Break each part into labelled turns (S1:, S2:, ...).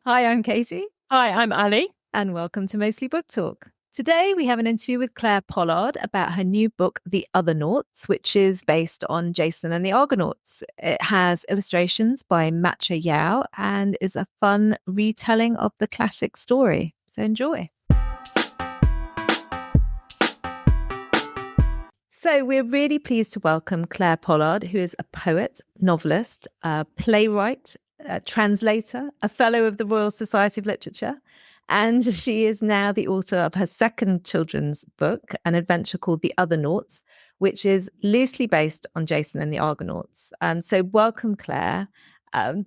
S1: Hi, I'm Katie,
S2: Hi, I'm Ali.
S1: and welcome to Mostly Book Talk. Today, we have an interview with Clare Pollard about her new book, The Othernauts, which is based on Jason and the Argonauts. It has illustrations by Matcha Yao and is a fun retelling of the classic story. So enjoy. So, we're really pleased to welcome Clare Pollard, who is a poet, novelist, playwright, translator, a fellow of the Royal Society of Literature. And she is now the author of her second children's book, an adventure called The Othernauts, which is loosely based on Jason and the Argonauts. So, welcome, Clare. Do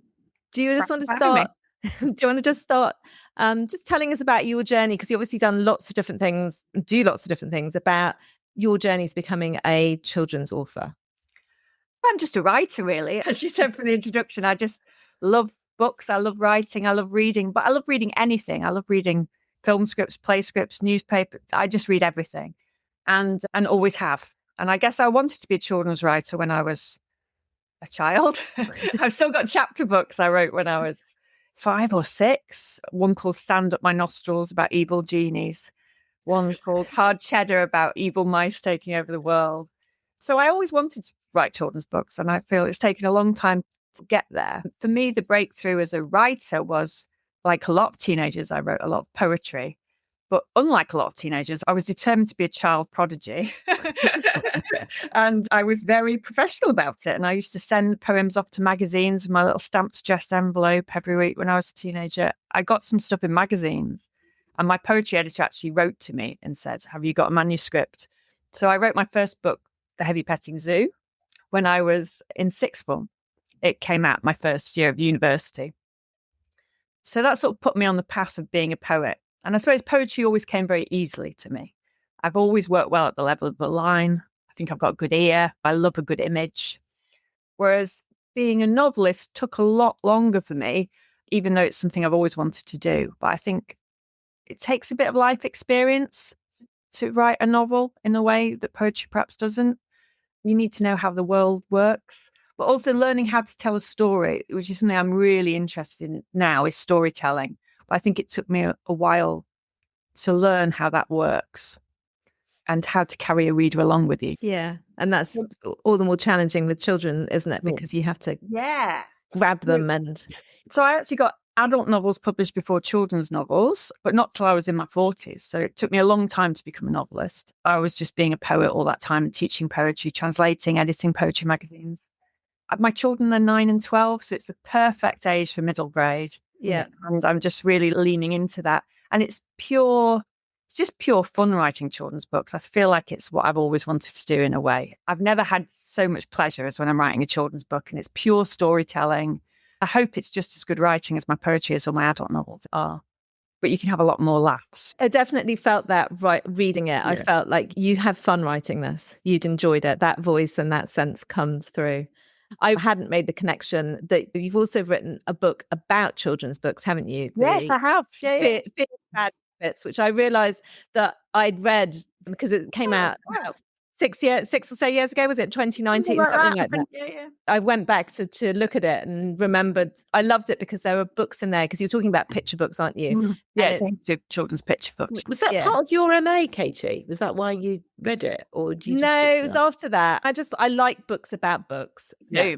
S1: you just want to start? Do you want to just start just telling us about your journey? Because you've obviously done lots of different things, do lots of different things about your journey to becoming a children's author.
S2: I'm just a writer, really. As you said from the introduction, I just love books. I love writing. I love reading, but I love reading anything. I love reading film scripts, play scripts, newspapers. I just read everything and always have. And I guess I wanted to be a children's writer when I was a child. I've still got chapter books I wrote when I was 5 or 6. One called Stand Up My Nostrils about evil genies. One called Hard Cheddar about evil mice taking over the world. So I always wanted to write children's books, and I feel it's taken a long time to get there. For me, the breakthrough as a writer was, like a lot of teenagers, I wrote a lot of poetry. But unlike a lot of teenagers, I was determined to be a child prodigy. And I was very professional about it. And I used to send poems off to magazines with my little stamped addressed envelope every week when I was a teenager. I got some stuff in magazines. And my poetry editor actually wrote to me and said, have you got a manuscript? So I wrote my first book, The Heavy Petting Zoo, when I was in sixth form. It came out my first year of university. So that sort of put me on the path of being a poet. And I suppose poetry always came very easily to me. I've always worked well at the level of the line. I think I've got a good ear. I love a good image. Whereas being a novelist took a lot longer for me, even though it's something I've always wanted to do. But I think it takes a bit of life experience to write a novel in a way that poetry perhaps doesn't. You need to know how the world works, but also learning how to tell a story, which is something I'm really interested in now, is storytelling. But I think it took me a while to learn how that works and how to carry a reader along with you.
S1: Yeah. And that's all the more challenging with children, isn't it? Because you have to grab them. And
S2: so I actually got adult novels published before children's novels, but not till I was in my 40s. So it took me a long time to become a novelist. I was just being a poet all that time, teaching poetry, translating, editing poetry magazines. My children are 9 and 12, so it's the perfect age for middle grade.
S1: Yeah.
S2: And I'm just really leaning into that. And it's just pure fun writing children's books. I feel like it's what I've always wanted to do in a way. I've never had so much pleasure as when I'm writing a children's book, and it's pure storytelling. I hope it's just as good writing as my poetry is or my adult novels are. But you can have a lot more laughs.
S1: I definitely felt that reading it. Yeah. I felt like you have fun writing this. You'd enjoyed it. That voice and that sense comes through. I hadn't made the connection that you've also written a book about children's books, haven't you?
S2: Yes, I have.
S1: Fear Bad Habits, which I realised that I'd read because it came out 6 or so years ago. Was it 2019? Something like that.
S2: Yeah.
S1: I went back to look at it and remembered I loved it because there were books in there, because you're talking about picture books, aren't you?
S2: Yeah, it's children's picture books.
S3: Was that part of your MA, Katie? Was that why you read it, or did you just
S1: it was after that. I like books about books.
S2: Yeah.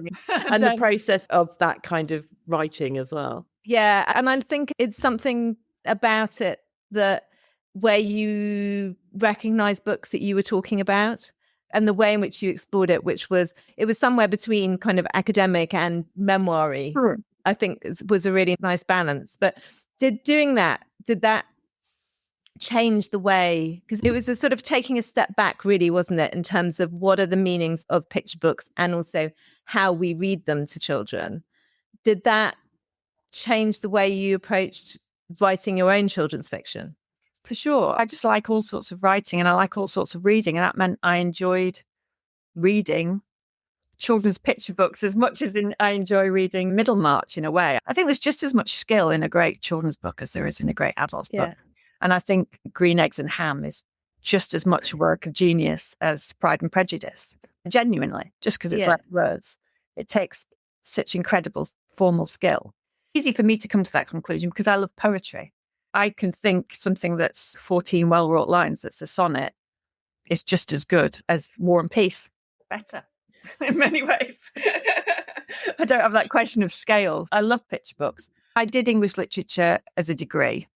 S3: And the process of that kind of writing as well.
S1: Yeah, and I think it's something about it that where you recognize books that you were talking about and the way in which you explored it, it was somewhere between kind of academic and memoir-y.
S2: Sure.
S1: I think was a really nice balance. But did that change the way, because it was a sort of taking a step back, really, wasn't it, in terms of what are the meanings of picture books and also how we read them to children? Did that change the way you approached writing your own children's fiction?
S2: For sure. I just like all sorts of writing and I like all sorts of reading. And that meant I enjoyed reading children's picture books as much as I enjoy reading Middlemarch in a way. I think there's just as much skill in a great children's book as there is in a great adult book. And I think Green Eggs and Ham is just as much a work of genius as Pride and Prejudice. Genuinely, just because it's like words. It takes such incredible formal skill. easy for me to come to that conclusion because I love poetry. I can think something that's 14 well-wrought lines, that's a sonnet, is just as good as War and Peace. Better in many ways. I don't have that question of scale. I love picture books. I did English literature as a degree.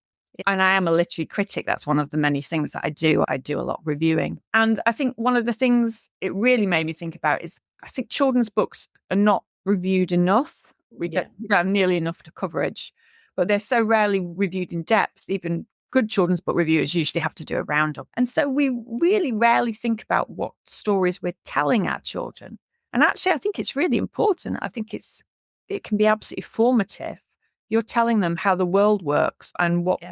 S2: And I am a literary critic. That's one of the many things that I do. I do a lot of reviewing. And I think one of the things it really made me think about is I think children's books are not reviewed enough. We don't have nearly enough to coverage, but they're so rarely reviewed in depth. Even good children's book reviewers usually have to do a roundup. And so we really rarely think about what stories we're telling our children. And actually, I think it's really important. I think it can be absolutely formative. You're telling them how the world works and what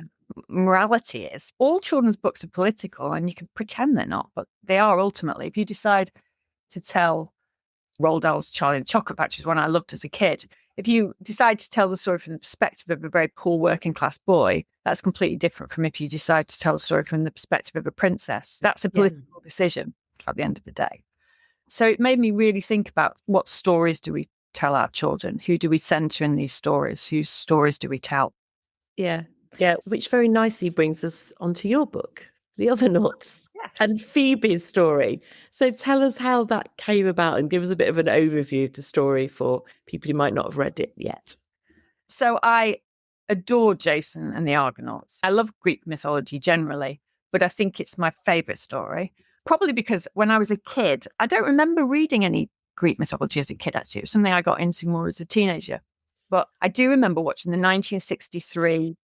S2: morality is. All children's books are political, and you can pretend they're not, but they are ultimately. If you decide to tell Roald Dahl's Charlie and the Chocolate Factory, is one I loved as a kid. If you decide to tell the story from the perspective of a very poor working class boy, that's completely different from if you decide to tell the story from the perspective of a princess. That's a political decision at the end of the day. So it made me really think about what stories do we tell our children? Who do we center in these stories? Whose stories do we tell?
S3: Yeah, which very nicely brings us onto your book, The Othernauts, and Phoebe's story. So tell us how that came about and give us a bit of an overview of the story for people who might not have read it yet.
S2: So I adore Jason and the Argonauts. I love Greek mythology generally, but I think it's my favourite story. Probably because when I was a kid, I don't remember reading any Greek mythology as a kid, actually. It was something I got into more as a teenager. But I do remember watching the 1963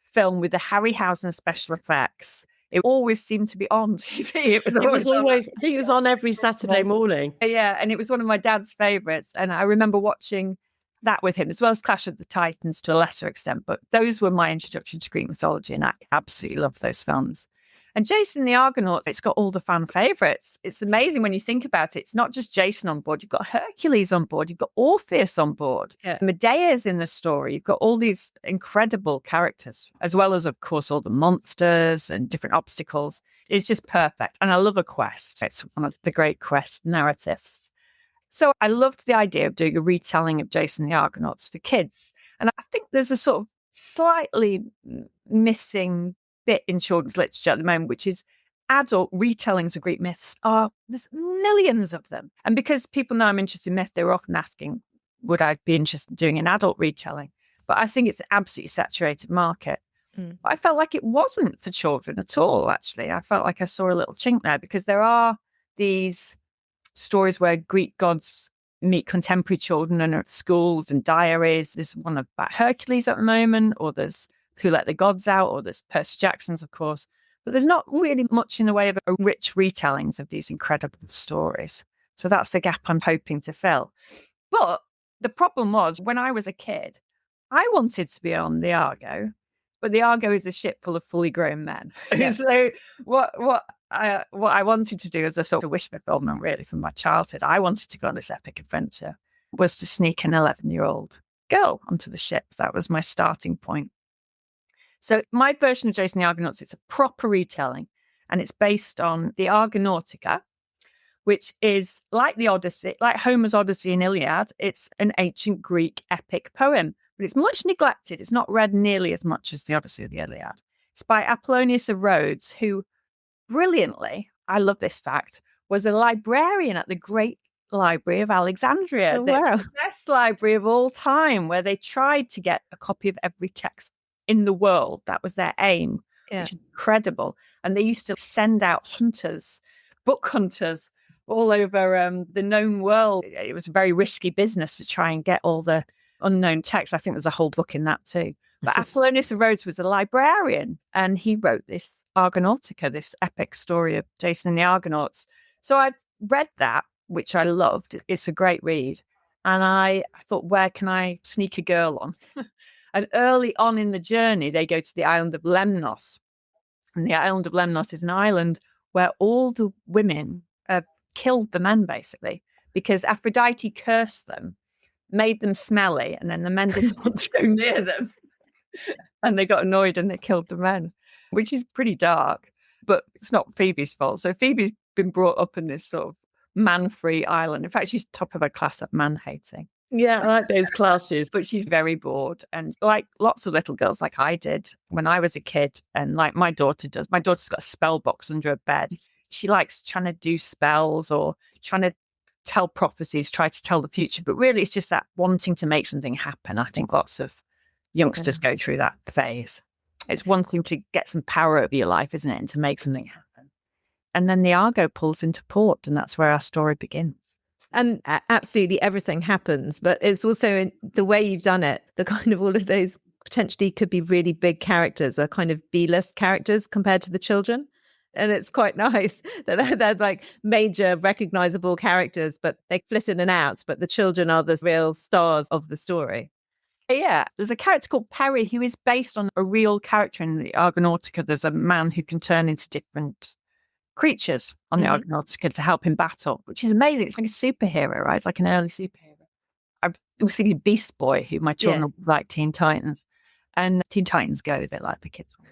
S2: film with the Harryhausen special effects. It always seemed to be on TV. It was always
S3: I think it was on every Saturday morning.
S2: Yeah, and it was one of my dad's favourites. And I remember watching that with him, as well as Clash of the Titans to a lesser extent. But those were my introduction to Greek mythology, and I absolutely love those films. And Jason the Argonauts, it's got all the fan favourites. It's amazing when you think about it. It's not just Jason on board. You've got Hercules on board. You've got Orpheus on board. Yeah. Medea's in the story. You've got all these incredible characters, as well as, of course, all the monsters and different obstacles. It's just perfect. And I love a quest. It's one of the great quest narratives. So I loved the idea of doing a retelling of Jason the Argonauts for kids. And I think there's a sort of slightly missing bit in children's literature at the moment, which is adult retellings of Greek myths. There's millions of them. And because people know I'm interested in myth, they were often asking, would I be interested in doing an adult retelling? But I think it's an absolutely saturated market. But I felt like it wasn't for children at all, actually. I felt like I saw a little chink there because there are these stories where Greek gods meet contemporary children and are at schools and diaries. There's one about Hercules at the moment, or there's Who Let the Gods Out, or there's Percy Jackson's, of course. But there's not really much in the way of rich retellings of these incredible stories. So that's the gap I'm hoping to fill. But the problem was, when I was a kid, I wanted to be on the Argo, but the Argo is a ship full of fully grown men. Yeah. So what I wanted to do as a sort of wish fulfillment, really, from my childhood, I wanted to go on this epic adventure, was to sneak an 11-year-old girl onto the ship. That was my starting point. So my version of Jason the Argonauts, it's a proper retelling, and it's based on the Argonautica, which is like the Odyssey, like Homer's Odyssey and Iliad. It's an ancient Greek epic poem, but it's much neglected. It's not read nearly as much as the Odyssey or the Iliad. It's by Apollonius of Rhodes, who brilliantly, I love this fact, was a librarian at the Great Library of Alexandria.
S1: Oh, wow.
S2: The best library of all time, where they tried to get a copy of every text in the world. That was their aim, which is incredible. And they used to send out hunters, book hunters, all over the known world. It was a very risky business to try and get all the unknown texts. I think there's a whole book in that too. But Apollonius of Rhodes was a librarian, and he wrote this Argonautica, this epic story of Jason and the Argonauts. So I read that, which I loved. It's a great read. And I thought, where can I sneak a girl on? And early on in the journey, they go to the island of Lemnos. And the island of Lemnos is an island where all the women have killed the men, basically, because Aphrodite cursed them, made them smelly, and then the men didn't want to go near them. And they got annoyed and they killed the men, which is pretty dark. But it's not Phoebe's fault. So Phoebe's been brought up in this sort of man-free island. In fact, she's top of her class at man-hating.
S3: Yeah, I like those classes.
S2: But she's very bored. And like lots of little girls, like I did when I was a kid, and like my daughter does, my daughter's got a spell box under her bed. She likes trying to do spells or trying to tell prophecies, try to tell the future. But really, it's just that wanting to make something happen. I think lots of youngsters go through that phase. It's wanting to get some power over your life, isn't it? And to make something happen. And then the Argo pulls into port, and that's where our story begins.
S1: And absolutely everything happens, but it's also in the way you've done it, the kind of all of those potentially could be really big characters are kind of B-list characters compared to the children. And it's quite nice that they're like major recognizable characters, but they flit in and out. But the children are the real stars of the story.
S2: Yeah, there's a character called Perry who is based on a real character in the Argonautica. There's a man who can turn into different creatures on the Argonautica to help him battle, which is amazing. It's like a superhero, right? It's like an early superhero. I was thinking Beast Boy, who my children like Teen Titans. And Teen Titans Go, they like the kids one.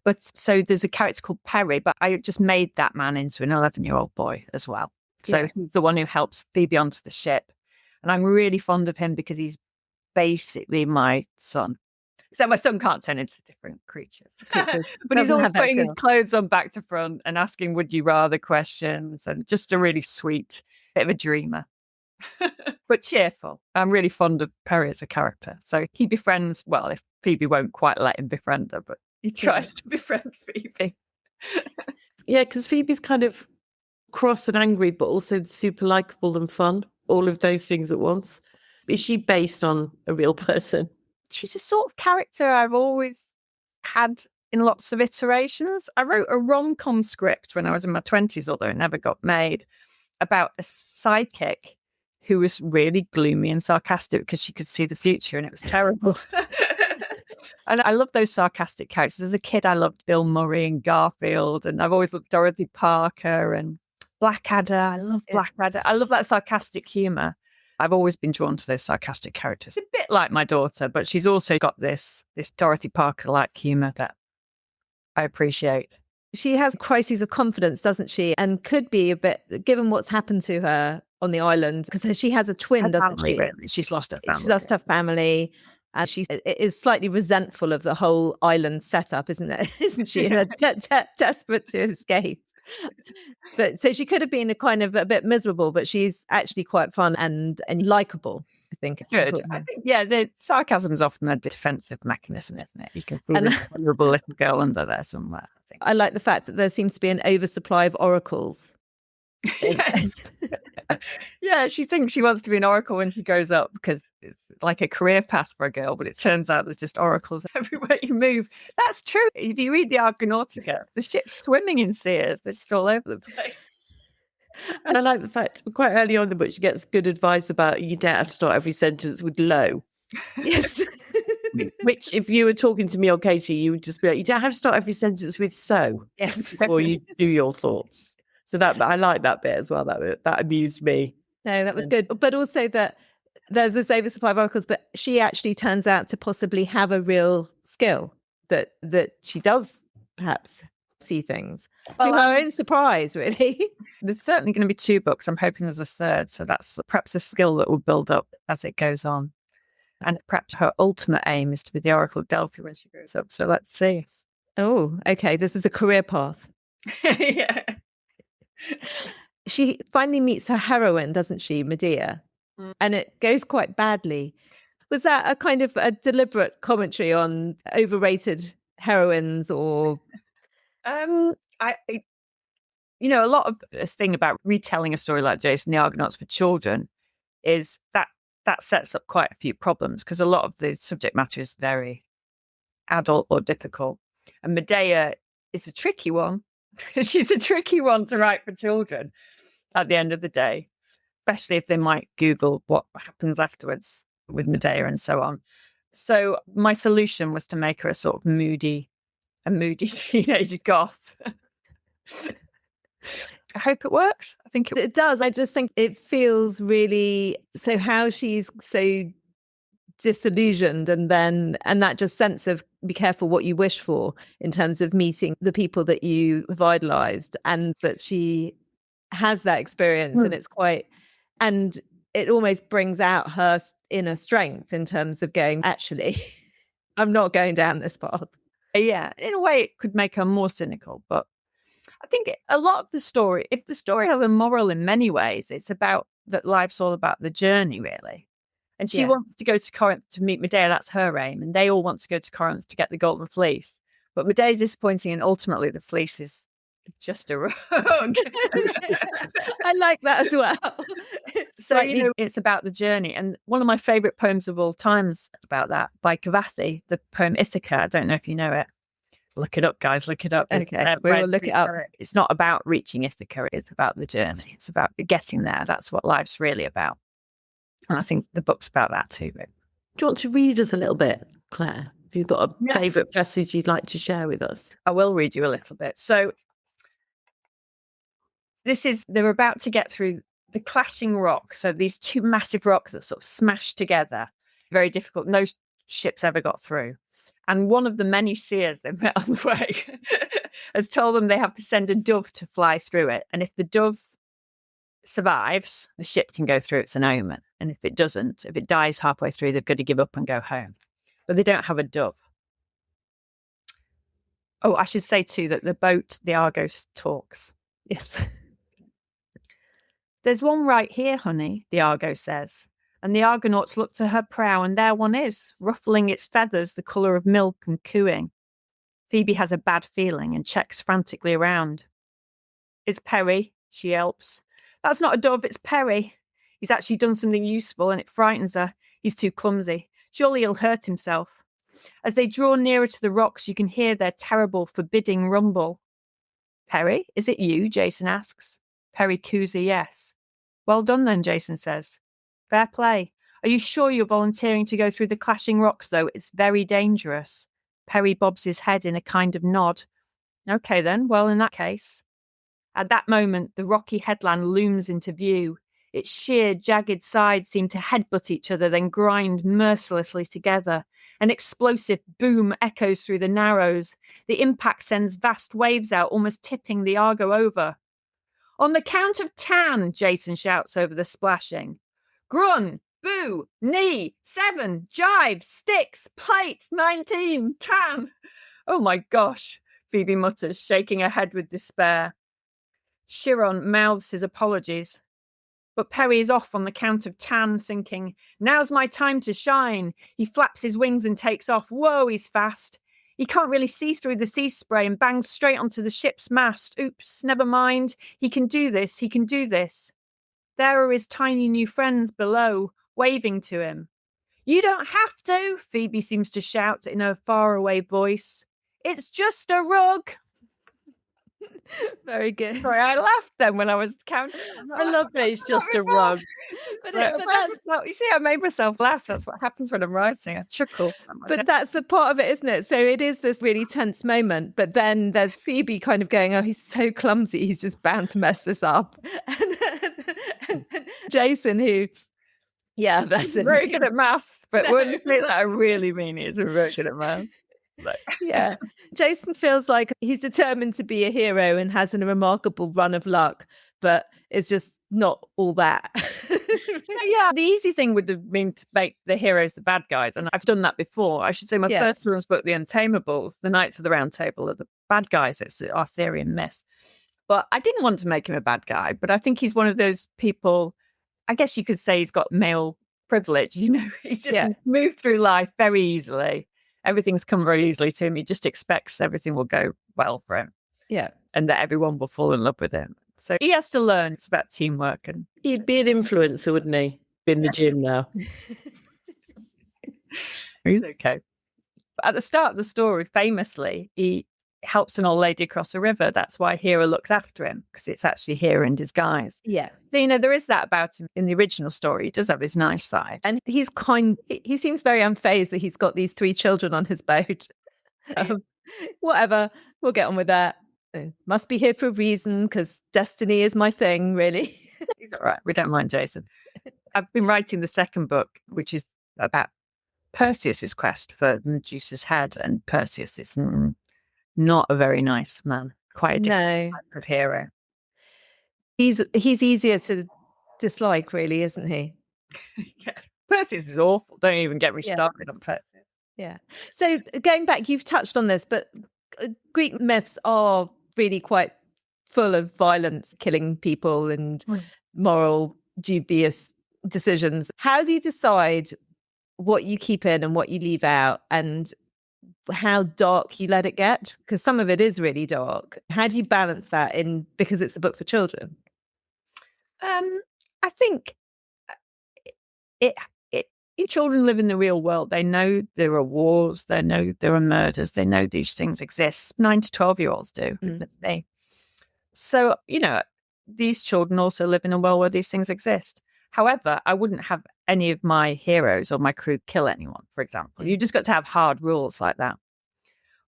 S2: But so there's a character called Perry, but I just made that man into an 11-year-old boy as well. So he's the one who helps Phoebe onto the ship. And I'm really fond of him because he's basically my son. So my son can't turn into different creatures. But he's always putting his clothes on back to front and asking would you rather questions, and just a really sweet bit of a dreamer. But cheerful. I'm really fond of Perry as a character. So he befriends, well, if Phoebe won't quite let him befriend her, but he tries to befriend Phoebe.
S3: Yeah, because Phoebe's kind of cross and angry, but also super likable and fun. All of those things at once. Is she based on a real person?
S2: She's a sort of character I've always had in lots of iterations. I wrote a rom-com script when I was in my 20s, although it never got made, about a psychic who was really gloomy and sarcastic because she could see the future, and it was terrible. And I love those sarcastic characters. As a kid, I loved Bill Murray and Garfield, and I've always loved Dorothy Parker and Blackadder. I love Blackadder. I love that sarcastic humour. I've always been drawn to those sarcastic characters. A bit like my daughter, but she's also got this Dorothy Parker-like humour that I appreciate.
S1: She has crises of confidence, doesn't she? And could be a bit, given what's happened to her on the island, because she has a twin, doesn't she?
S2: Really. She's lost her family.
S1: She's lost her family. And she is slightly resentful of the whole island setup, isn't it? Isn't she? Desperate to escape. But so she could have been a bit miserable, but she's actually quite fun and likable, I think.
S2: Good. I think, the sarcasm is often a defensive mechanism, isn't it? You can feel this vulnerable little girl under there somewhere.
S1: I like the fact that there seems to be an oversupply of oracles.
S2: Yes. Yeah, she thinks she wants to be an oracle when she grows up because it's like a career path for a girl, but it turns out there's just oracles everywhere you move. That's true. If you read the Argonautica, the ship's swimming in seers. They're just all over the place.
S3: And I like the fact quite early on in the book she gets good advice about you don't have to start every sentence with "lo."
S1: Yes.
S3: Which, if you were talking to me or Katie, you would just be like, you don't have to start every sentence with "so."
S1: Yes.
S3: Before you do your thoughts. So that I like that bit as well. That amused me.
S1: No, that was good. But also that there's this oversupply of oracles, but she actually turns out to possibly have a real skill that she does perhaps see things.
S2: Well,
S1: to her own surprise, really.
S2: There's certainly going to be 2 books. I'm hoping there's a third. So that's perhaps a skill that will build up as it goes on. And perhaps her ultimate aim is to be the Oracle of Delphi when she grows up. So let's see.
S1: Oh, okay. This is a career path.
S2: Yeah.
S1: She finally meets her heroine, doesn't she, Medea? And it goes quite badly. Was that a kind of a deliberate commentary on overrated heroines, or?
S2: A lot of this thing about retelling a story like Jason the Argonauts for children is that sets up quite a few problems because a lot of the subject matter is very adult or difficult. And Medea is a tricky one. She's a tricky one to write for children at the end of the day, especially if they might Google what happens afterwards with Medea and so on. So my solution was to make her a sort of moody teenage goth. I hope it works. I think
S1: it does. I just think it feels really, so how she's so disillusioned and that just sense of be careful what you wish for in terms of meeting the people that you have idolized, and that she has that experience and it's quite, and it almost brings out her inner strength in terms of going, actually, I'm not going down this path.
S2: Yeah, in a way, it could make her more cynical. But I think a lot of the story, if the story has a moral in many ways, it's about that life's all about the journey, really. And she wants to go to Corinth to meet Medea. That's her aim. And they all want to go to Corinth to get the golden fleece. But Medea's disappointing, and ultimately the fleece is just a rug.
S1: I like that as well.
S2: So, it's about the journey. And one of my favourite poems of all times about that, by Cavathi, the poem Ithaca. I don't know if you know it. Look it up, guys. Look it up.
S1: Okay, we will look it up.
S2: It's not about reaching Ithaca. It's about the journey. It's about getting there. That's what life's really about. And I think the book's about that too. But...
S3: Do you want to read us a little bit, Claire? Have you got a favourite passage you'd like to share with us?
S2: I will read you a little bit. So they're about to get through the clashing rocks. So these two massive rocks that sort of smash together. Very difficult. No ships ever got through. And one of the many seers they met on the way has told them they have to send a dove to fly through it. And if the dove survives, the ship can go through. It's an omen. And if it doesn't, if it dies halfway through, they've got to give up and go home. But they don't have a dove. Oh, I should say too that the boat, the Argos, talks.
S1: Yes.
S2: There's one right here, honey, the Argo says. And the Argonauts look to her prow, and there one is, ruffling its feathers the colour of milk and cooing. Phoebe has a bad feeling and checks frantically around. It's Perry, she yelps. That's not a dove, it's Perry. He's actually done something useful and it frightens her. He's too clumsy. Surely he'll hurt himself. As they draw nearer to the rocks, you can hear their terrible, forbidding rumble. Perry, is it you? Jason asks. Perry coos a yes. Well done then, Jason says. Fair play. Are you sure you're volunteering to go through the clashing rocks, though? It's very dangerous. Perry bobs his head in a kind of nod. Okay then, well in that case. At that moment, the rocky headland looms into view. Its sheer, jagged sides seem to headbutt each other, then grind mercilessly together. An explosive boom echoes through the narrows. The impact sends vast waves out, almost tipping the Argo over. On the count of 10, Jason shouts over the splashing. Grun, boo, knee, 7, jive, sticks, plates, 19, 10. Oh my gosh, Phoebe mutters, shaking her head with despair. Chiron mouths his apologies. But Perry is off on the count of 10, thinking, now's my time to shine. He flaps his wings and takes off. Whoa, he's fast. He can't really see through the sea spray and bangs straight onto the ship's mast. Oops, never mind. He can do this, he can do this. There are his tiny new friends below, waving to him. You don't have to, Phoebe seems to shout in her faraway voice. It's just a rug.
S1: Very good.
S2: Sorry, I laughed then when I was counting.
S3: I love that it's just a rug.
S2: But that's you see, I made myself laugh. That's what happens when I'm writing. I chuckle.
S1: But that's the part of it, isn't it? So it is this really tense moment. But then there's Phoebe kind of going, oh, he's so clumsy. He's just bound to mess this up. And Jason, who, yeah, that's
S2: very good at maths. But when you say that, I really mean he's very good at maths.
S1: Yeah. Jason feels like he's determined to be a hero and has a remarkable run of luck, but it's just not all that.
S2: Yeah, the easy thing would have been to make the heroes the bad guys, and I've done that before. I should say my first children's book, The Untamables, the Knights of the Round Table are the bad guys. It's the Arthurian myth. But I didn't want to make him a bad guy, but I think he's one of those people, I guess you could say he's got male privilege, he's just moved through life very easily. Everything's come very easily to him. He just expects everything will go well for him.
S1: Yeah.
S2: And that everyone will fall in love with him. So he has to learn. It's about teamwork. And
S3: he'd be an influencer, wouldn't he? Be in the gym now.
S2: He's okay. But at the start of the story, famously, he helps an old lady across a river. That's why Hera looks after him, because it's actually Hera in disguise.
S1: Yeah.
S2: So, there is that about him in the original story. He does have his nice side.
S1: And he seems very unfazed that he's got these 3 children on his boat. Whatever, we'll get on with that. Must be here for a reason, because destiny is my thing, really.
S2: He's all right. We don't mind Jason. I've been writing the second book, which is about Perseus's quest for Medusa's head. And Perseus is not a very nice man. Quite a different type of hero.
S1: He's easier to dislike, really, isn't he?
S2: Yeah. Perseus is awful. Don't even get me
S1: Yeah.
S2: started on Perseus.
S1: Yeah. So going back, you've touched on this, but Greek myths are really quite full of violence, killing people and moral dubious decisions. How do you decide what you keep in and what you leave out, and how dark you let it get? Because some of it is really dark. How do you balance that in, because it's a book for children?
S2: I think it children live in the real world. They know there are wars, they know there are murders, they know these things exist. 9 to 12-year-olds do. That's me. So, these children also live in a world where these things exist. However, I wouldn't have any of my heroes or my crew kill anyone, for example. You just got to have hard rules like that.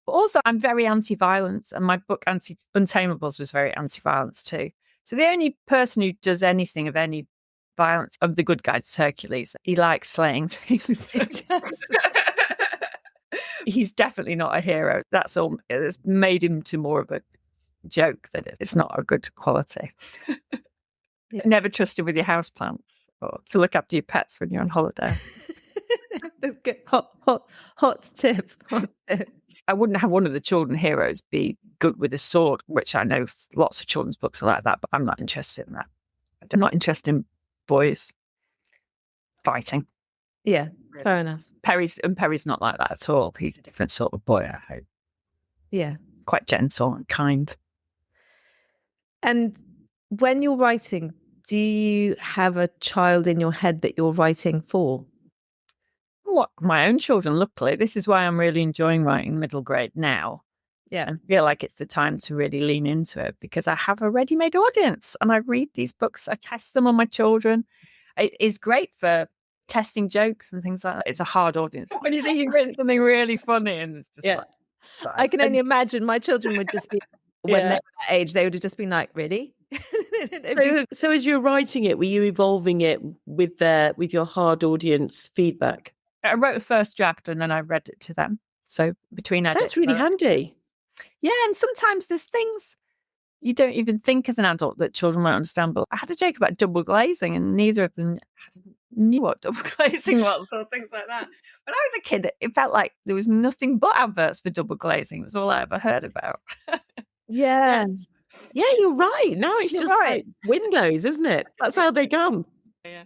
S2: But also, I'm very anti-violence, and my book Untamables was very anti-violence too. So the only person who does anything of any violence of the good guys is Hercules. He likes slaying things. He's definitely not a hero. That's all. It's made him to more of a joke that it's not a good quality. Yeah. Never trust him with your houseplants or to look after your pets when you're on holiday.
S1: That's good. Hot tip.
S2: I wouldn't have one of the children heroes be good with a sword, which I know lots of children's books are like that, but I'm not interested in that. I'm not interested in boys fighting.
S1: Yeah, fair enough.
S2: Perry's not like that at all. He's a different sort of boy, I hope.
S1: Yeah.
S2: Quite gentle and kind.
S1: And when you're writing, do you have a child in your head that you're writing for?
S2: What, my own children, luckily. This is why I'm really enjoying writing middle grade now.
S1: Yeah.
S2: And feel like it's the time to really lean into it because I have a ready-made audience and I read these books. I test them on my children. It is great for testing jokes and things like that. It's a hard audience. When you think you've written something really funny and it's just like... So,
S1: I can only imagine my children would just be, when they were that age, they would have just been like, really?
S3: So as you're writing it, were you evolving it with your hard audience feedback?
S2: I wrote a first draft and then I read it to them. So between edits.
S3: That's really handy.
S2: Yeah, and sometimes there's things you don't even think as an adult that children won't understand. But I had a joke about double glazing and neither of them knew what double glazing was or things like that. When I was a kid, it felt like there was nothing but adverts for double glazing. It was all I ever heard about.
S1: Yeah.
S3: Yeah, you're right. Now it's just like windows, isn't it? That's how they come.
S2: Yeah.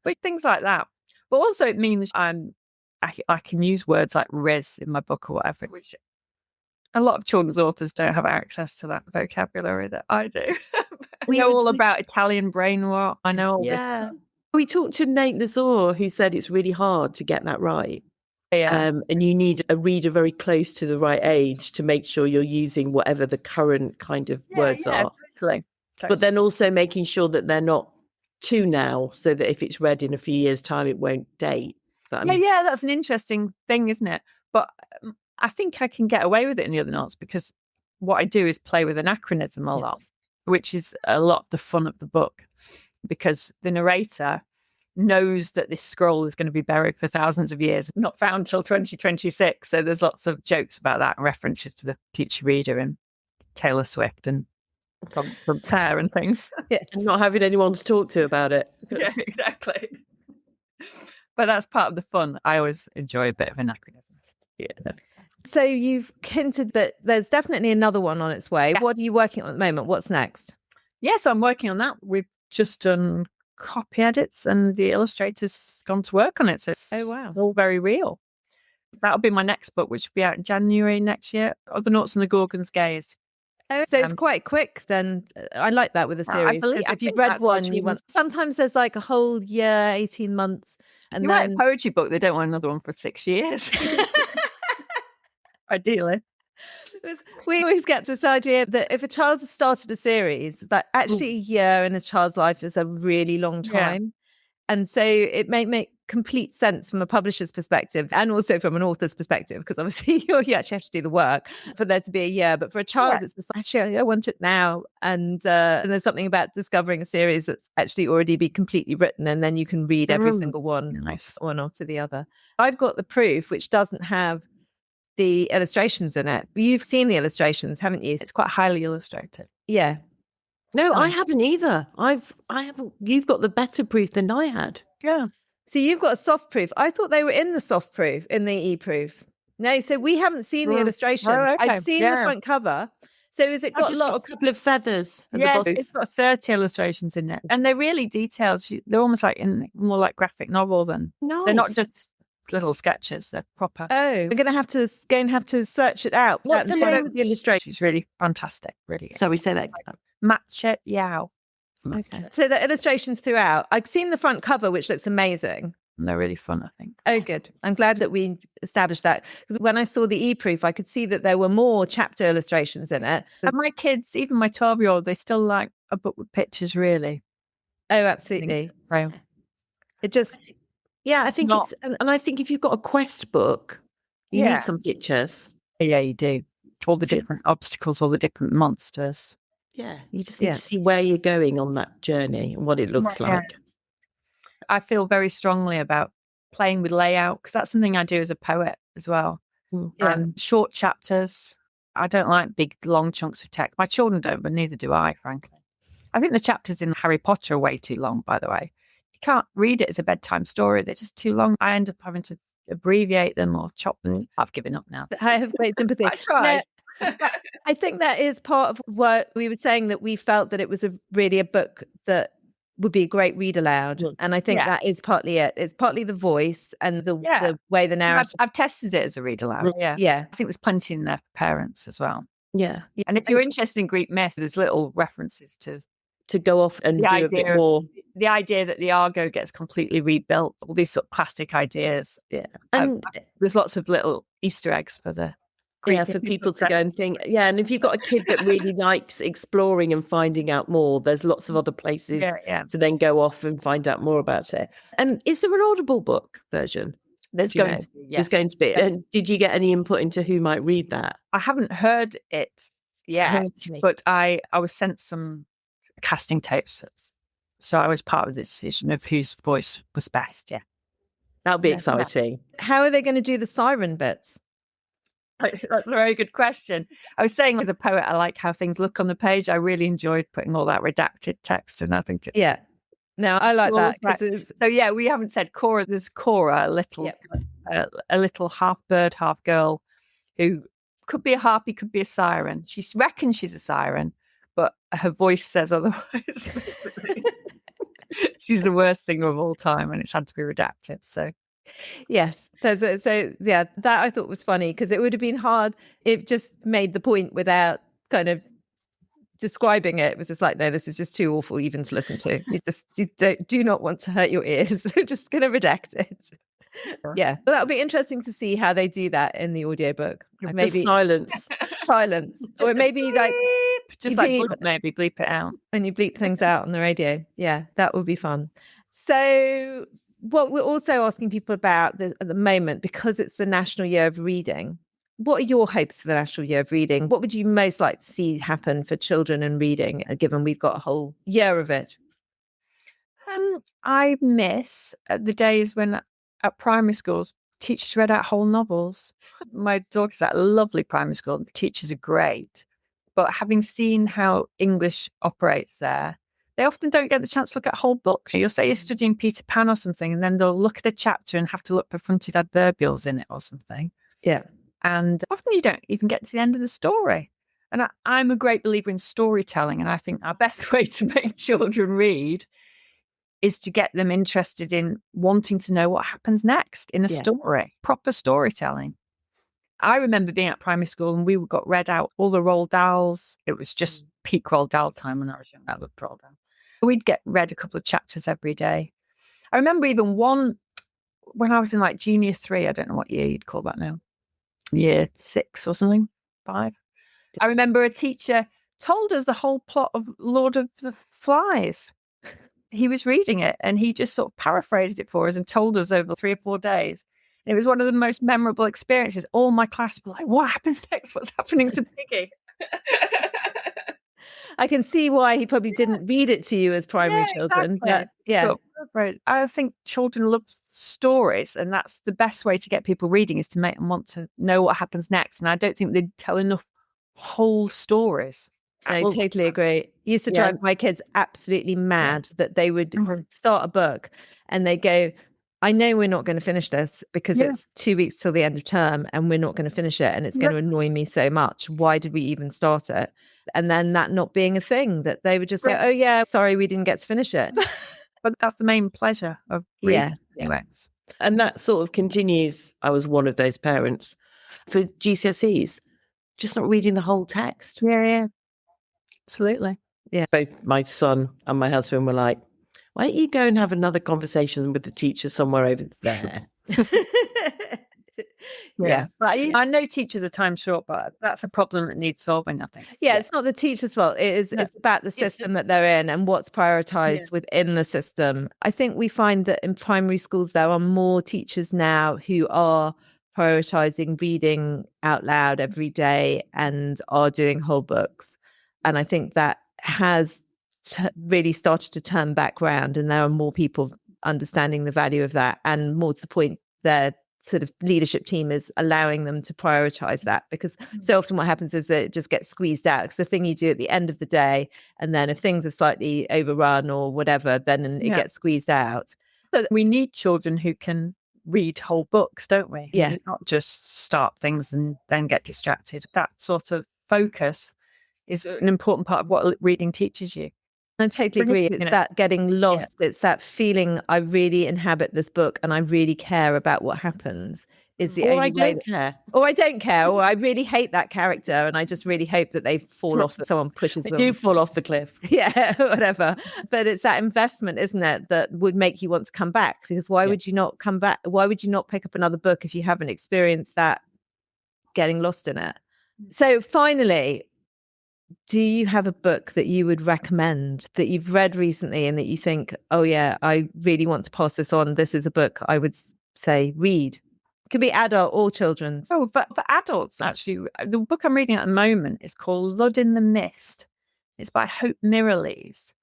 S2: But things like that. But also it means I can use words like riz in my book or whatever, which a lot of children's authors don't have access to that vocabulary that I do. We know all about Italian brain rot. I know all this.
S3: We talked to Nate Nazor, who said it's really hard to get that right.
S2: Yeah.
S3: And you need a reader very close to the right age to make sure you're using whatever the current kind of words are.
S2: Totally.
S3: But then also making sure that they're not too now, so that if it's read in a few years' time, it won't date.
S2: Yeah, that's an interesting thing, isn't it? But I think I can get away with it in the Othernauts because what I do is play with anachronism a lot, which is a lot of the fun of the book, because the narrator knows that this scroll is going to be buried for thousands of years, not found till 2026. So there's lots of jokes about that and references to the future reader and Taylor Swift and from Tear and things.
S3: And not having anyone to talk to about it.
S2: Yeah, exactly. But that's part of the fun. I always enjoy a bit of anachronism.
S3: Yeah.
S1: So you've hinted that there's definitely another one on its way. Yeah. What are you working on at the moment? What's next?
S2: Yes, I'm working on that. We've just done copy edits and the illustrator's gone to work on it. So it's all very real. That'll be my next book, which will be out in January next year. Othernauts and the Gorgon's Gaze.
S1: Oh, so it's quite quick then. I like that with a series. If you've read one, you want... Sometimes there's like a whole year, 18 months. And
S2: you write a poetry book, they don't want another one for 6 years. Ideally.
S1: We always get this idea that if a child has started a series, that actually a year in a child's life is a really long time. Yeah. And so it may make complete sense from a publisher's perspective and also from an author's perspective, because obviously you actually have to do the work for there to be a year. But for a child, it's just actually, I want it now. And there's something about discovering a series that's actually already be completely written, and then you can read every single one, one after the other. I've got the proof, which doesn't have the illustrations in it. You've seen the illustrations, haven't you?
S2: It's quite highly illustrated.
S1: Yeah.
S3: No, I
S2: Nice.
S3: haven't either. I haven't. You've got the better proof than I had.
S2: Yeah.
S1: So you've got a soft proof. I thought they were in the soft proof, in the e-proof. No, so we haven't seen the illustrations.
S2: Oh, okay.
S1: I've seen the front cover. So has it
S3: I've
S1: got
S3: just got a
S1: lots?
S3: couple of feathers at
S2: Yes,
S3: the bottom.
S2: it's got 30 illustrations in it. And they're really detailed. They're almost like more like graphic novel than
S3: Nice.
S2: they're not just little sketches, they're proper.
S1: Oh, we're going to have to search it out.
S3: What's the name of the illustration?
S2: She's really fantastic, really.
S3: So we say that.
S2: Matchet Yao.
S1: Okay. So the illustrations throughout. I've seen the front cover, which looks amazing.
S2: And they're really fun, I think.
S1: Oh, good. I'm glad that we established that. Because when I saw the e-proof, I could see that there were more chapter illustrations in it.
S2: And my kids, even my 12-year-old, they still like a book with pictures, really.
S1: Oh, absolutely.
S2: Right.
S1: It just,
S3: Yeah, I think
S2: Not-
S3: it's, and I think if you've got a quest book, you
S2: Yeah.
S3: need some pictures.
S2: Yeah, you do. All the
S3: So-
S2: different obstacles, all the different monsters.
S3: Yeah, you just need
S1: Yeah.
S3: to see where you're going on that journey and what it looks
S2: Yeah.
S3: like.
S2: I feel very strongly about playing with layout because that's something I do as a poet as well.
S1: Yeah.
S2: And short chapters. I don't like big, long chunks of text. My children don't, but neither do I, frankly. I think the chapters in Harry Potter are way too long, by the way. You can't read it as a bedtime story. They're just too long. I end up having to abbreviate them or chop them. I've given up now.
S1: I have great sympathy.
S2: I tried.
S1: I think that is part of what we were saying, that we felt that it was really a book that would be a great read aloud. And I think
S2: Yeah.
S1: that is partly it. It's partly the voice and the
S2: Yeah.
S1: way the narrative.
S2: I've tested it as a read aloud. Yeah.
S1: Yeah.
S2: I think there's plenty in there for parents as well.
S3: Yeah,
S2: And if you're interested in Greek myth, there's little references to
S3: to go off and
S2: The
S3: do a
S2: idea
S3: bit
S2: of-
S3: more.
S2: the idea that the Argo gets completely rebuilt, all these sort of classic ideas.
S3: Yeah, and
S2: There's lots of little Easter eggs for the
S3: yeah, for people to go and think. Yeah, and if you've got a kid that really likes exploring and finding out more, there's lots of other places
S2: Yeah.
S3: to then go off and find out more about it. And is there an Audible book version?
S2: There's
S3: Do you
S2: going
S3: know?
S2: to be,
S3: There's
S2: yes.
S3: going to be.
S2: Yeah.
S3: And did you get any input into who might read that?
S2: I haven't heard it yet,
S3: Okay.
S2: but I was sent some casting tapes. So I was part of the decision of whose voice was best. Yeah.
S3: That would be
S2: Yeah.
S3: exciting.
S1: How are they going to do the siren bits?
S2: That's a very good question. I was saying, as a poet, I like how things look on the page. I really enjoyed putting all that redacted text, and I think it's
S1: Yeah. No, I like
S2: Well,
S1: that
S2: right.
S1: because
S2: So yeah, we haven't said Cora. There's Cora, a little half bird, half girl, who could be a harpy, could be a siren. She reckons she's a siren, but her voice says otherwise. She's the worst singer of all time, and it's had to be redacted. So
S1: yes, so yeah, that I thought was funny because it would have been hard. It just made the point without kind of describing it. It was just like, no, this is just too awful even to listen to. You do not want to hurt your ears. I'm just going to redact it.
S2: Sure.
S1: Yeah, but that'll be interesting to see how they do that in the audiobook.
S3: Just
S1: Maybe
S3: silence.
S1: silence, or maybe like
S2: just
S1: you
S2: like
S1: bleep-
S2: bleep, maybe bleep it out.
S1: when you bleep things out on the radio. Yeah, that would be fun. So what we're also asking people about at the moment, because it's the National Year of Reading, what are your hopes for the National Year of Reading? What would you most like to see happen for children and reading, given we've got a whole year of it?
S2: I miss the days when at primary schools teachers read out whole novels. My daughter's at a lovely primary school. The teachers are great, but having seen how English operates there, they often don't get the chance to look at whole books. You'll say you're studying Peter Pan or something, and then they'll look at a chapter and have to look for fronted adverbials in it or something.
S1: Yeah.
S2: And often you don't even get to the end of the story. And I'm a great believer in storytelling. And I think our best way to make children read is to get them interested in wanting to know what happens next in a story, proper storytelling. I remember being at primary school and we got read out all the Roald Dahls. It was just peak Roald Dahl time when I was young. I loved Roald Dahl. We'd get read a couple of chapters every day. I remember even one when I was in like junior 3, I don't know what year you'd call that now, year 6 or something, 5. I remember a teacher told us the whole plot of Lord of the Flies. He was reading it and he just sort of paraphrased it for us and told us over 3 or 4 days. And it was one of the most memorable experiences. All my class were like, what happens next? What's happening to Piggy?
S1: I can see why he probably didn't read it to you as primary children.
S2: Exactly.
S1: But yeah.
S2: But I think children love stories, and that's the best way to get people reading is to make them want to know what happens next. And I don't think they tell enough whole stories.
S1: I
S3: Well,
S1: totally agree. Used to
S3: yeah.
S1: drive my kids absolutely mad that they would start a book and they go, I know we're not going to finish this because it's 2 weeks till the end of term and we're not going to finish it and it's going to annoy me so much. Why did we even start it? And then that not being a thing, that they would just go, oh yeah, sorry, we didn't get to finish it.
S2: But that's the main pleasure of reading. Anyways.
S3: And that sort of continues. I was one of those parents for GCSEs, just not reading the whole text.
S2: Yeah. Absolutely.
S1: Yeah.
S3: Both my son and my husband were like, why don't you go and have another conversation with the teacher somewhere over there?
S2: Yeah. But I know teachers are time short, but that's a problem that needs solving, I think.
S1: Yeah, it's not the teacher's fault. It's about the system that they're in and what's prioritized within the system. I think we find that in primary schools, there are more teachers now who are prioritizing reading out loud every day and are doing whole books. And I think that has really started to turn back round, and there are more people understanding the value of that, and more to the point, their sort of leadership team is allowing them to prioritize that, because so often what happens is that it just gets squeezed out. It's the thing you do at the end of the day, and then if things are slightly overrun or whatever, then it gets squeezed out.
S2: So we need children who can read whole books, don't we?
S1: Yeah.
S2: Not just start things and then get distracted. That sort of focus is an important part of what reading teaches you.
S1: I totally agree. It's that getting lost. It's that feeling, I really inhabit this book and I really care about what happens. Is the only way. Or I don't care, or I really hate that character and I just really hope that they fall off, that someone pushes them.
S3: They do fall off the cliff.
S1: Yeah, whatever. But it's that investment, isn't it, that would make you want to come back? Because why would you not come back? Why would you not pick up another book if you haven't experienced that getting lost in it? So finally, do you have a book that you would recommend that you've read recently and that you think, oh yeah, I really want to pass this on? This is a book I would say read. It could be adult or children's.
S2: Oh, but for adults, actually, the book I'm reading at the moment is called Blood in the Mist. It's by Hope Mirrlees,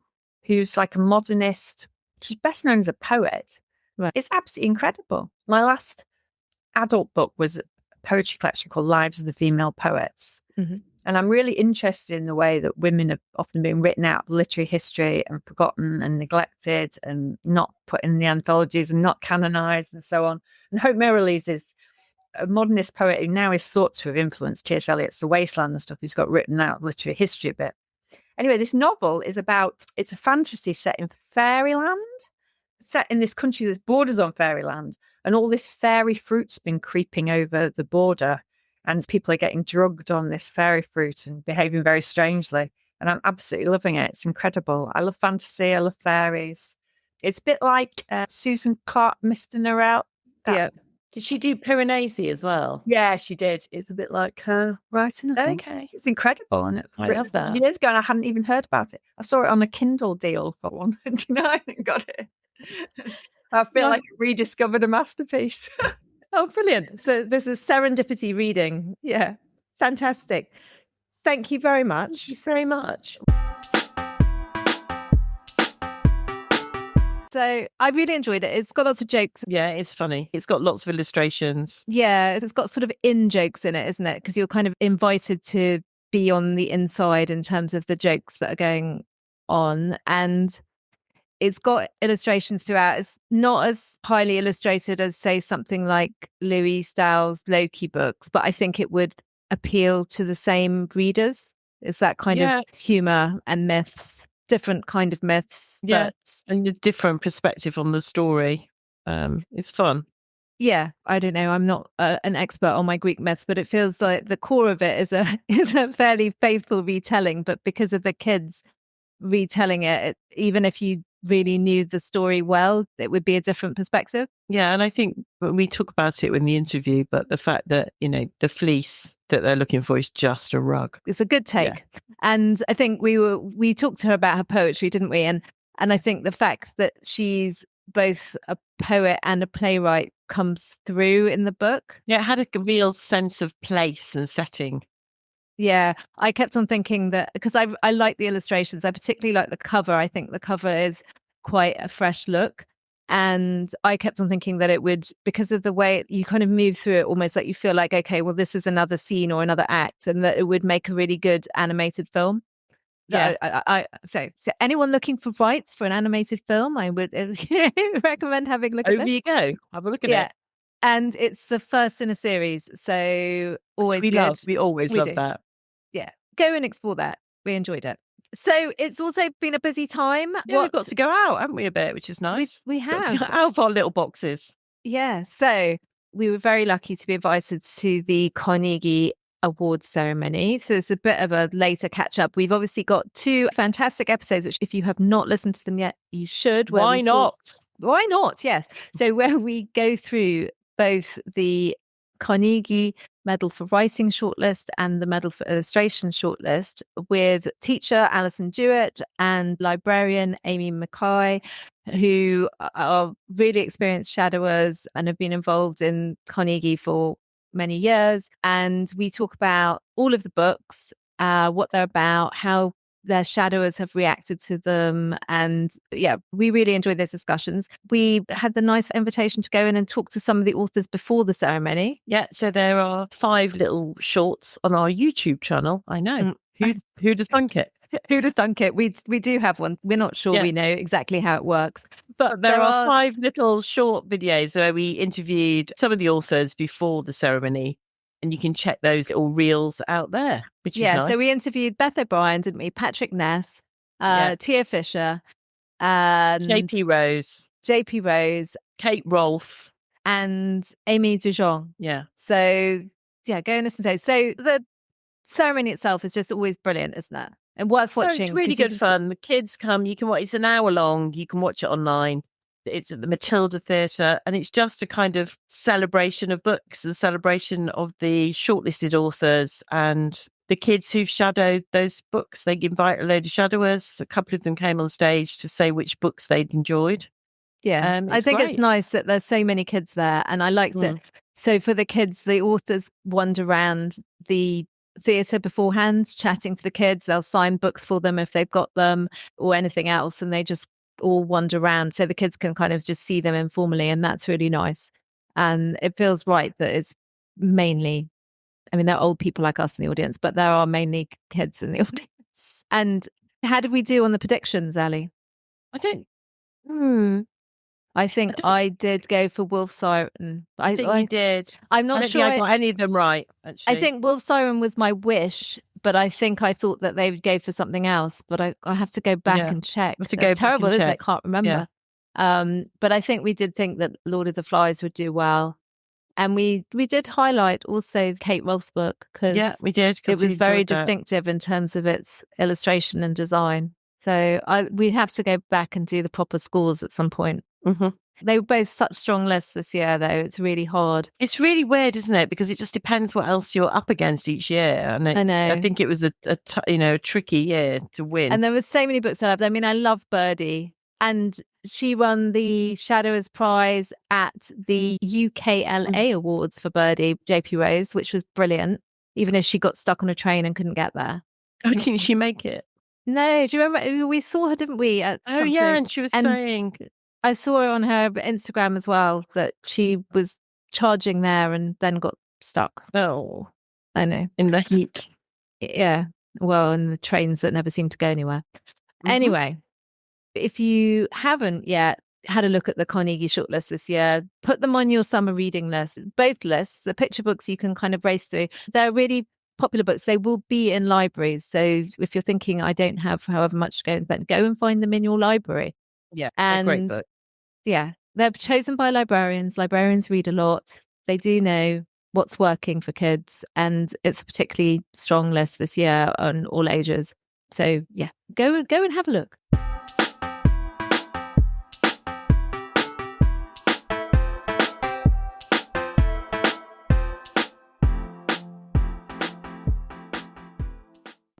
S2: who's like a modernist. She's best known as a poet.
S1: Right.
S2: It's absolutely incredible. My last adult book was a poetry collection called Lives of the Female Poets.
S1: Mm-hmm.
S2: And I'm really interested in the way that women have often been written out of literary history and forgotten and neglected and not put in the anthologies and not canonized and so on. And Hope Mirrlees is a modernist poet who now is thought to have influenced T.S. Eliot's The Wasteland and stuff. He's got written out literary history a bit. Anyway, this novel is it's a fantasy set in fairyland, set in this country that borders on fairyland. And all this fairy fruit's been creeping over the border. And people are getting drugged on this fairy fruit and behaving very strangely. And I'm absolutely loving it. It's incredible. I love fantasy. I love fairies. It's a bit like Susan Clark, Mr. Norrell.
S3: Yeah. Did she do Piranesi as well?
S2: Yeah, she did. It's a bit like her writing.
S3: Okay.
S2: It's incredible. And
S3: I love that.
S2: Years ago, and I hadn't even heard about it. I saw it on a Kindle deal for $1.99 and got it. I feel like I rediscovered a masterpiece.
S1: Oh, brilliant. So this is serendipity reading. Yeah. Fantastic. Thank you very much.
S3: Thank you so much.
S1: So I really enjoyed it. It's got lots of jokes.
S3: Yeah, it's funny. It's got lots of illustrations.
S1: Yeah, it's got sort of in jokes in it, isn't it? Because you're kind of invited to be on the inside in terms of the jokes that are going on. And it's got illustrations throughout. It's not as highly illustrated as, say, something like Louis Stowell's Loki books, but I think it would appeal to the same readers. It's that kind of humour and myths, different kind of myths.
S3: Yeah, and a different perspective on the story. It's fun.
S1: Yeah, I don't know. I'm not an expert on my Greek myths, but it feels like the core of it is a fairly faithful retelling. But because of the kids retelling it, even if you really knew the story well, it would be a different perspective.
S3: Yeah, and I think we talk about it in the interview, but the fact that, the fleece that they're looking for is just a rug.
S1: It's a good take. Yeah. And I think we talked to her about her poetry, didn't we? And I think the fact that she's both a poet and a playwright comes through in the book.
S3: Yeah, it had a real sense of place and setting.
S1: Yeah, I kept on thinking that because I like the illustrations. I particularly like the cover. I think the cover is quite a fresh look. And I kept on thinking that it would, because of the way you kind of move through it, almost like you feel like, okay, well, this is another scene or another act, and that it would make a really good animated film.
S3: Yeah.
S1: So anyone looking for rights for an animated film, I would recommend having a look at
S3: Over
S1: this.
S3: you go. Have a look at it.
S1: And it's the first in a series, so always
S3: We
S1: good.
S3: love. We always love
S1: do.
S3: that.
S1: Yeah, go and explore that. We enjoyed it. So it's also been a busy time.
S3: Yeah, we've got to go out, haven't we, a bit, which is nice.
S1: We
S3: Got to
S1: have.
S3: get out of our little boxes.
S1: Yeah, so we were very lucky to be invited to the Carnegie Awards ceremony. So it's a bit of a later catch up. We've obviously got 2 fantastic episodes, which if you have not listened to them yet, you should.
S3: Why not?
S1: Why not? Yes. So where we go through both the Carnegie Medal for Writing shortlist and the Medal for Illustration shortlist with teacher Alison Jewett and librarian Amy Mackay, who are really experienced shadowers and have been involved in Carnegie for many years. And we talk about all of the books, what they're about, how their shadowers have reacted to them. And yeah, we really enjoyed those discussions. We had the nice invitation to go in and talk to some of the authors before the ceremony.
S3: Yeah, so there are 5 little shorts on our YouTube channel. I know. Who'd have thunk it?
S1: Who'd have thunk it? We do have one. We're not sure we know exactly how it works.
S3: But there are 5 little short videos where we interviewed some of the authors before the ceremony. And you can check those little reels out there, which is nice.
S1: So we interviewed Beth O'Brien, didn't we? Patrick Ness, Tia Fisher,
S3: JP Rose,
S1: Kate
S3: Rolfe,
S1: and Amy Dujon.
S3: Yeah.
S1: So yeah, go and listen to those. So the ceremony itself is just always brilliant, isn't it? And worth watching.
S3: It's really good fun. The kids come, you can watch, it's an hour long, you can watch it online. It's at the Matilda Theatre, and it's just a kind of celebration of books, a celebration of the shortlisted authors and the kids who've shadowed those books. They invite a load of shadowers. A couple of them came on stage to say which books they'd enjoyed.
S1: Yeah, I think it's nice that there's so many kids there, and I liked it. So for the kids, the authors wander around the theatre beforehand, chatting to the kids. They'll sign books for them if they've got them or anything else, and they just all wander around so the kids can kind of just see them informally, and that's really nice. And it feels right that it's mainly, I mean, there are old people like us in the audience, but there are mainly kids in the audience. And how did we do on the predictions, Ali? I think I did go for Wolf Siren.
S3: I think you did.
S1: I'm not sure
S3: I got any of them right, actually.
S1: I think Wolf Siren was my wish, but I think I thought that they would go for something else. But I have to go back and check. It's terrible, isn't it? I can't remember. Yeah. But I think we did think that Lord of the Flies would do well. And we did highlight also Kate Rolfe's book because
S3: we did.
S1: It was very distinctive in terms of its illustration and design. So we have to go back and do the proper scores at some point. Mm-hmm. They were both such strong lists this year, though. It's really hard.
S3: It's really weird, isn't it? Because it just depends what else you're up against each year. And
S1: I know.
S3: I think it was a tricky year to win.
S1: And there were so many books I loved. I mean, I love Birdie. And she won the Shadowers Prize at the UKLA Awards for Birdie, JP Rose, which was brilliant, even if she got stuck on a train and couldn't get there.
S3: Oh, didn't she make it?
S1: No. Do you remember? We saw her, didn't we?
S3: And she was saying...
S1: I saw her on her Instagram as well that she was charging there and then got stuck.
S3: Oh,
S1: I know.
S3: In the heat.
S1: Yeah. Well, and the trains that never seem to go anywhere. Mm-hmm. Anyway, if you haven't yet had a look at the Carnegie shortlist this year, put them on your summer reading list. Both lists, the picture books you can kind of race through. They're really popular books. They will be in libraries. So if you're thinking, I don't have however much to go and find them in your library.
S3: Yeah,
S1: and
S3: a great book.
S1: Yeah, they're chosen by librarians. Librarians read a lot. They do know what's working for kids, and it's a particularly strong list this year on all ages. So yeah, go and have a look.